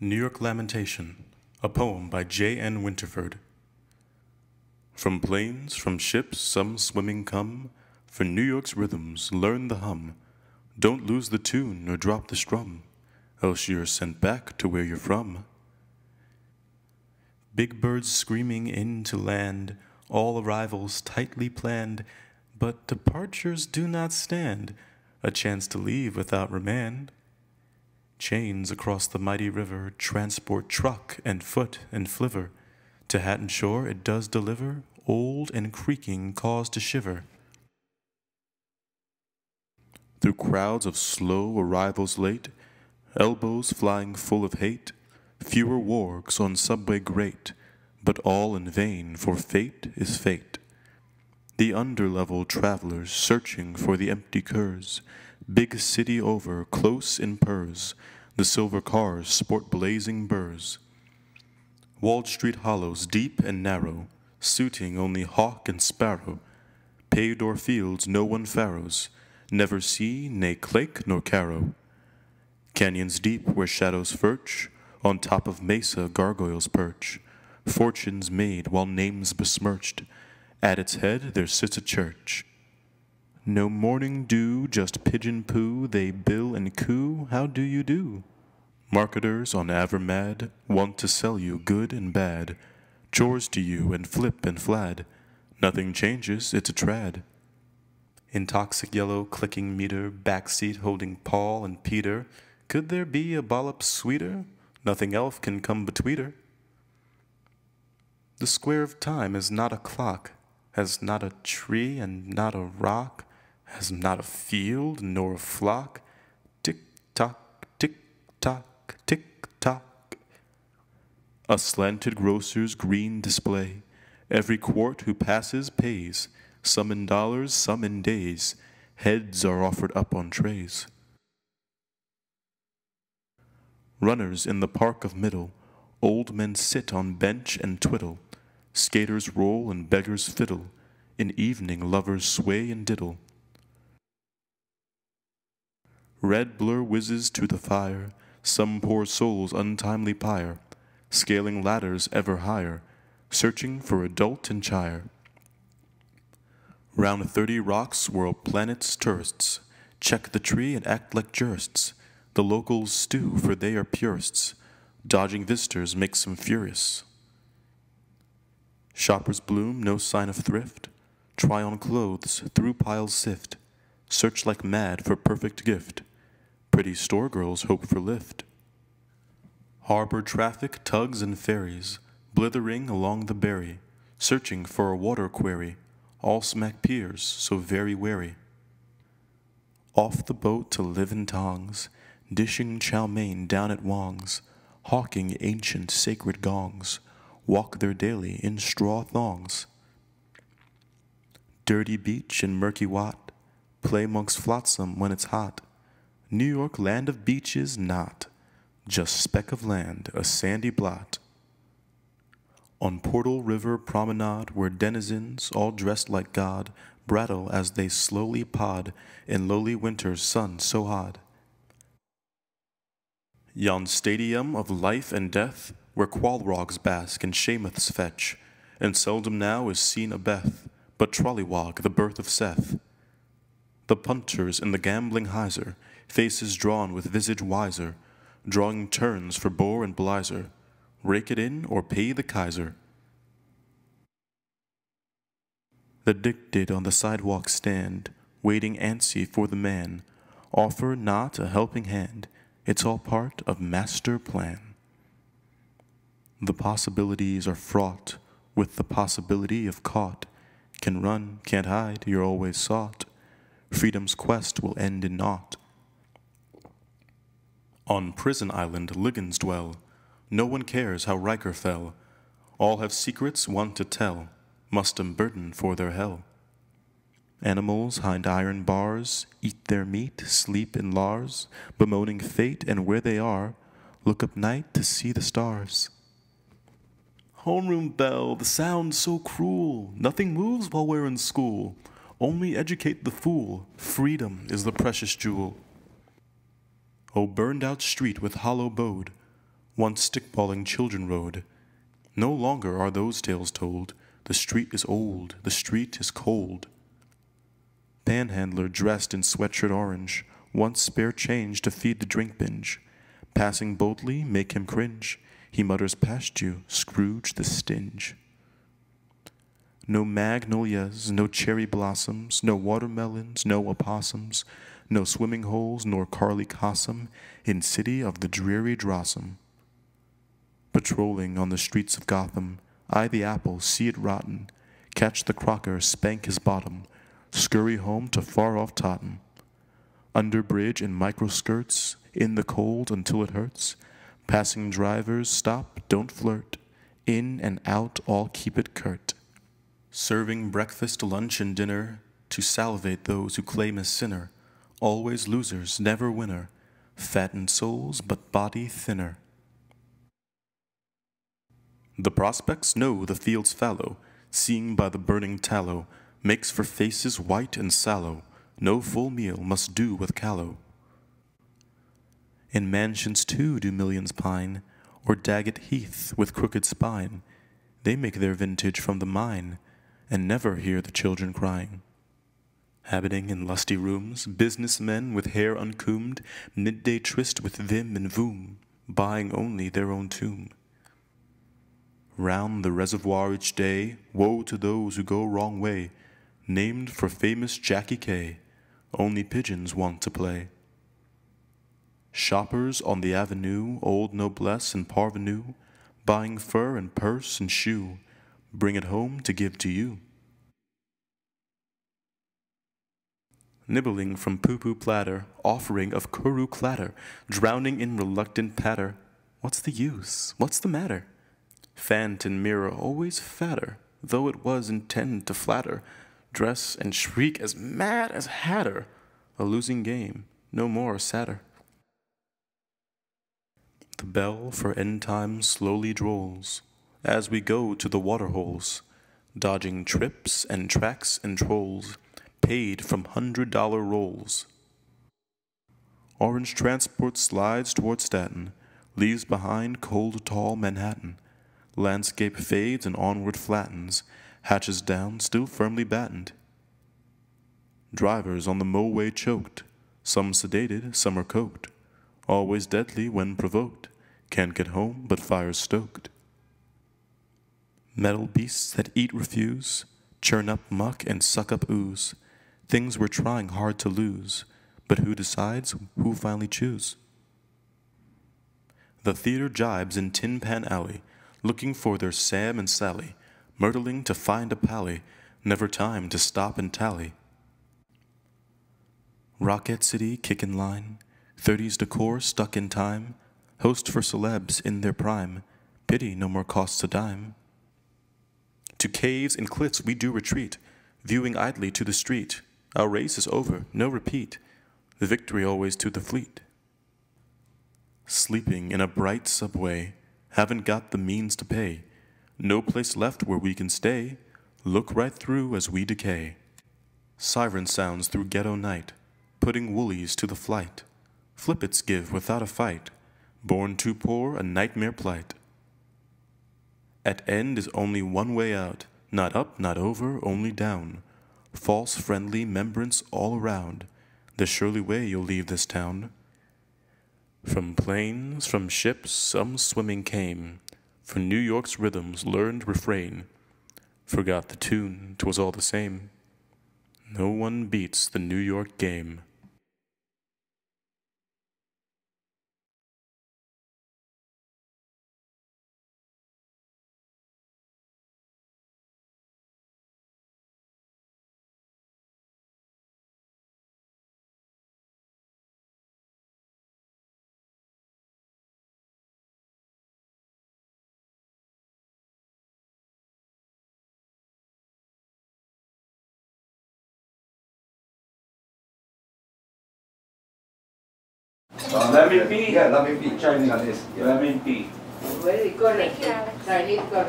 New York Lamentation, a poem by J.N. Winterford. From plains, from ships, some swimming come, for New York's rhythms, learn the hum. Don't lose the tune nor drop the strum, else you're sent back to where you're from. Big birds screaming in to land, all arrivals tightly planned, but departures do not stand, a chance to leave without remand. Chains across the mighty river transport truck and foot and flivver. To Hatton Shore it does deliver, old and creaking cause to shiver. Through crowds of slow arrivals late, elbows flying full of hate, fewer wargs on subway grate, but all in vain, for fate is fate. The underlevel travelers searching for the empty curs, big city over, close in purrs, the silver cars sport blazing burrs. Walled street hollows deep and narrow, suiting only hawk and sparrow. Paved o'er fields no one farrows, never see ne clake nor carrow. Canyons deep where shadows firch, on top of mesa gargoyles perch. Fortunes made while names besmirched, at its head there sits a church. No morning dew, just pigeon poo, they bill and coo, how do you do? Marketers on Avermad want to sell you good and bad, chores to you and flip and flad, nothing changes, it's a trad. In toxic yellow clicking meter, backseat holding Paul and Peter, could there be a bollop sweeter? Nothing else can come between her. The square of time is not a clock, has not a tree and not a rock, has not a field nor a flock. Tick-tock, tick-tock, tick-tock. A slanted grocer's green display, every quart who passes pays, some in dollars, some in days, heads are offered up on trays. Runners in the park of middle, old men sit on bench and twiddle, skaters roll and beggars fiddle, in evening lovers sway and diddle. Red blur whizzes to the fire, some poor souls untimely pyre, scaling ladders ever higher, searching for adult and chire. Round 30 rocks whirl planets' tourists, check the tree and act like jurists. The locals stew, for they are purists, dodging visitors makes them furious. Shoppers bloom, no sign of thrift, try on clothes, through piles sift, search like mad for perfect gift, pretty store girls hope for lift. Harbor traffic tugs and ferries, blithering along the berry, searching for a water quarry, all smack piers, so very wary. Off the boat to live in tongs, dishing chow mein down at Wong's, hawking ancient sacred gongs, walk their daily in straw thongs. Dirty beach and murky wat, play monk's flotsam when it's hot. New York land of beaches not, just speck of land, a sandy blot. On Portal River promenade, where denizens, all dressed like God, brattle as they slowly pod in lowly winter's sun so hot. Yon stadium of life and death, where qualrogs bask and shamoths fetch, and seldom now is seen a Beth, but Trollywog, the birth of Seth. The punters in the gambling hyzer, faces drawn with visage wiser, drawing turns for bore and blizer, rake it in or pay the Kaiser. The addicted on the sidewalk stand, waiting antsy for the man, offer not a helping hand, it's all part of master plan. The possibilities are fraught with the possibility of caught, can run, can't hide, you're always sought, freedom's quest will end in naught. On Prison Island ligands dwell, no one cares how Riker fell, all have secrets one to tell, must unburden for their hell. Animals hind iron bars, eat their meat, sleep in lars, bemoaning fate and where they are, look up night to see the stars. Homeroom bell, the sound so cruel, nothing moves while we're in school, only educate the fool, freedom is the precious jewel. O burned out street with hollow bode, once stickballing children rode. No longer are those tales told. The street is old, the street is cold. Panhandler dressed in sweatshirt orange, once spare change to feed the drink binge. Passing boldly, make him cringe. He mutters past you, Scrooge the Stinge. No magnolias, no cherry blossoms, no watermelons, no opossums, no swimming holes nor Carly Cossum in city of the dreary Drossum. Patrolling on the streets of Gotham, eye the apple, see it rotten, catch the crocker, spank his bottom, scurry home to far-off Totten. Under bridge in microskirts, in the cold until it hurts, passing drivers, stop, don't flirt, in and out, all keep it curt. Serving breakfast, lunch, and dinner to salivate those who claim as sinner, always losers, never winner, fattened souls but body thinner. The prospects know the fields fallow, seeing by the burning tallow, makes for faces white and sallow, no full meal must do with callow. In mansions too do millions pine, or Daggett Heath with crooked spine, they make their vintage from the mine, and never hear the children crying. Habiting in lusty rooms, businessmen with hair uncombed, midday tryst with vim and voom, buying only their own tomb. Round the reservoir each day, woe to those who go wrong way, named for famous Jackie K, only pigeons want to play. Shoppers on the avenue, old noblesse and parvenu, buying fur and purse and shoe, bring it home to give to you. Nibbling from poo-poo platter, offering of kuru clatter, drowning in reluctant patter. What's the use? What's the matter? Fant and mirror always fatter, though it was intended to flatter. Dress and shriek as mad as Hatter, a losing game, no more a satyr. The bell for end time slowly drolls, as we go to the water holes, dodging trips and tracks and trolls, paid from $100 rolls. Orange transport slides toward Staten, leaves behind cold tall Manhattan. Landscape fades and onward flattens, hatches down still firmly battened. Drivers on the mowway choked, some sedated, some are coked, always deadly when provoked, can't get home but fire's stoked. Metal beasts that eat refuse, churn up muck and suck up ooze, things we're trying hard to lose, but who decides, who finally choose? The theater jibes in Tin Pan Alley, looking for their Sam and Sally, myrtling to find a pally, never time to stop and tally. Rocket City kick in line, 30s decor stuck in time, host for celebs in their prime, pity no more costs a dime. To caves and cliffs we do retreat, viewing idly to the street, our race is over, no repeat, the victory always to the fleet. Sleeping in a bright subway, haven't got the means to pay, no place left where we can stay, look right through as we decay. Siren sounds through ghetto night, putting woolies to the flight, flippets give without a fight, born too poor a nightmare plight. At end is only one way out, not up, not over, only down, false friendly membrance all around, the surely way you'll leave this town. From planes, from ships, some swimming came, for New York's rhythms learned refrain, forgot the tune, 'twas all the same. No one beats the New York game. Lemon pea? Yeah, lemon pea. Chinese on this. Yeah. Lemon pea. Very correct. Chinese correct.